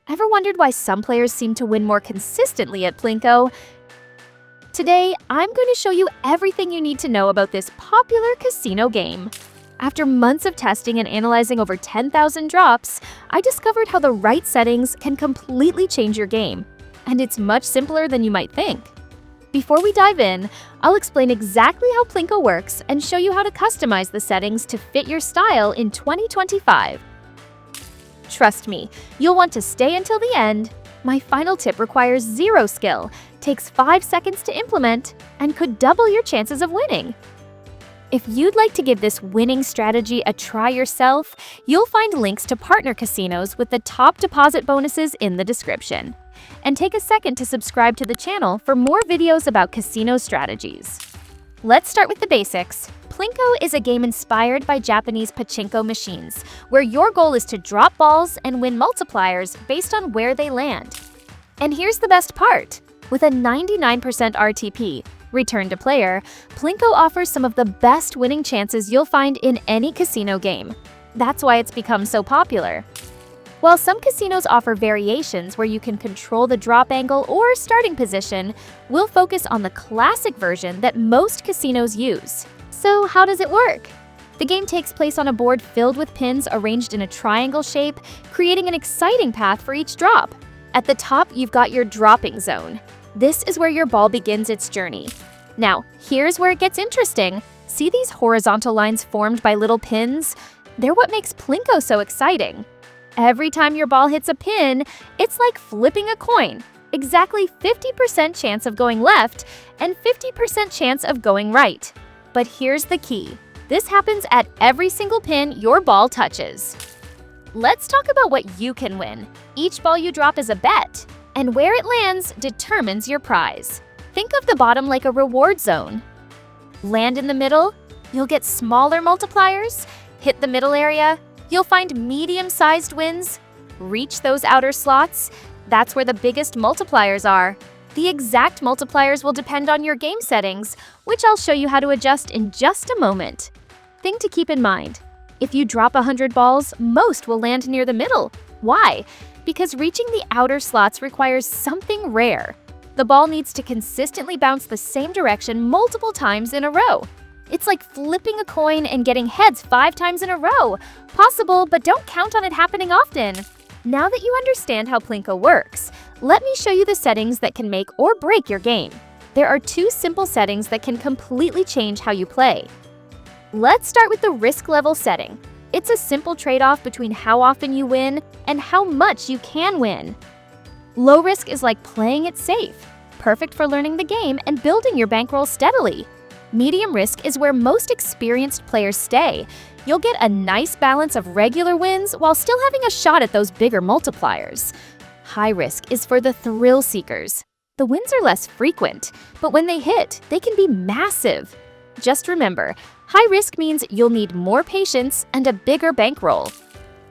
Ever wondered why some players seem to win more consistently at Plinko? Today, I'm going to show you everything you need to know about this popular casino game. After months of testing and analyzing over 10,000 drops, I discovered how the right settings can completely change your game. And it's much simpler than you might think. Before we dive in, I'll explain exactly how Plinko works and show you how to customize the settings to fit your style in 2025. Trust me, you'll want to stay until the end. My final tip requires zero skill, takes 5 seconds to implement, and could double your chances of winning. If you'd like to give this winning strategy a try yourself, you'll find links to partner casinos with the top deposit bonuses in the description. And take a second to subscribe to the channel for more videos about casino strategies. Let's start with the basics. Plinko is a game inspired by Japanese pachinko machines, where your goal is to drop balls and win multipliers based on where they land. And here's the best part. With a 99% RTP, return to player, Plinko offers some of the best winning chances you'll find in any casino game. That's why it's become so popular. While some casinos offer variations where you can control the drop angle or starting position, we'll focus on the classic version that most casinos use. So how does it work? The game takes place on a board filled with pins arranged in a triangle shape, creating an exciting path for each drop. At the top, you've got your dropping zone. This is where your ball begins its journey. Now, here's where it gets interesting. See these horizontal lines formed by little pins? They're what makes Plinko so exciting. Every time your ball hits a pin, it's like flipping a coin. Exactly 50% chance of going left and 50% chance of going right. But here's the key. This happens at every single pin your ball touches. Let's talk about what you can win. Each ball you drop is a bet, and where it lands determines your prize. Think of the bottom like a reward zone. Land in the middle, you'll get smaller multipliers. Hit the middle area, you'll find medium-sized wins. Reach those outer slots, that's where the biggest multipliers are. The exact multipliers will depend on your game settings, which I'll show you how to adjust in just a moment. Thing to keep in mind, if you drop 100 balls, most will land near the middle. Why? Because reaching the outer slots requires something rare. The ball needs to consistently bounce the same direction multiple times in a row. It's like flipping a coin and getting heads 5 times in a row. Possible, but don't count on it happening often. Now that you understand how Plinko works, let me show you the settings that can make or break your game. There are 2 simple settings that can completely change how you play. Let's start with the risk level setting. It's a simple trade-off between how often you win and how much you can win. Low risk is like playing it safe, perfect for learning the game and building your bankroll steadily. Medium risk is where most experienced players stay. You'll get a nice balance of regular wins while still having a shot at those bigger multipliers. High risk is for the thrill seekers. The wins are less frequent, but when they hit, they can be massive. Just remember, high risk means you'll need more patience and a bigger bankroll.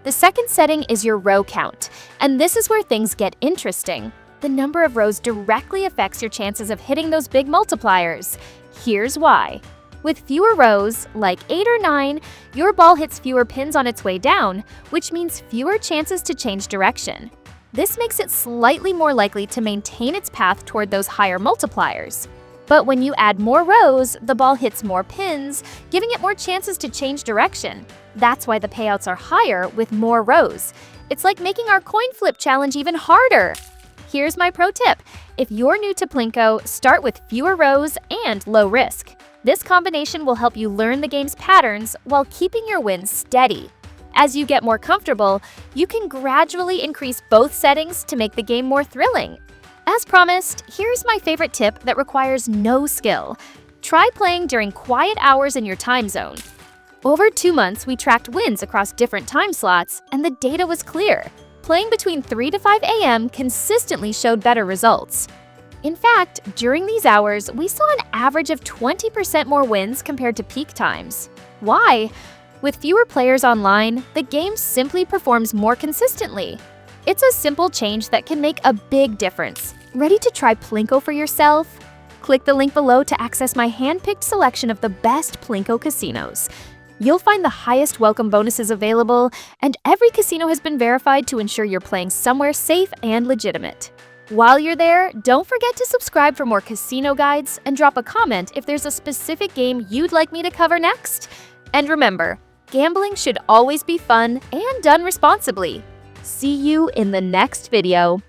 The second setting is your row count, and this is where things get interesting. The number of rows directly affects your chances of hitting those big multipliers. Here's why. With fewer rows, like 8 or 9, your ball hits fewer pins on its way down, which means fewer chances to change direction. This makes it slightly more likely to maintain its path toward those higher multipliers. But when you add more rows, the ball hits more pins, giving it more chances to change direction. That's why the payouts are higher with more rows. It's like making our coin flip challenge even harder. Here's my pro tip. If you're new to Plinko, start with fewer rows and low risk. This combination will help you learn the game's patterns while keeping your wins steady. As you get more comfortable, you can gradually increase both settings to make the game more thrilling. As promised, here's my favorite tip that requires no skill. Try playing during quiet hours in your time zone. Over 2 months, we tracked wins across different time slots, and the data was clear. Playing between 3 to 5 a.m. consistently showed better results. In fact, during these hours, we saw an average of 20% more wins compared to peak times. Why? With fewer players online, the game simply performs more consistently. It's a simple change that can make a big difference. Ready to try Plinko for yourself? Click the link below to access my hand-picked selection of the best Plinko casinos. You'll find the highest welcome bonuses available, and every casino has been verified to ensure you're playing somewhere safe and legitimate. While you're there, don't forget to subscribe for more casino guides and drop a comment if there's a specific game you'd like me to cover next. And remember, gambling should always be fun and done responsibly. See you in the next video.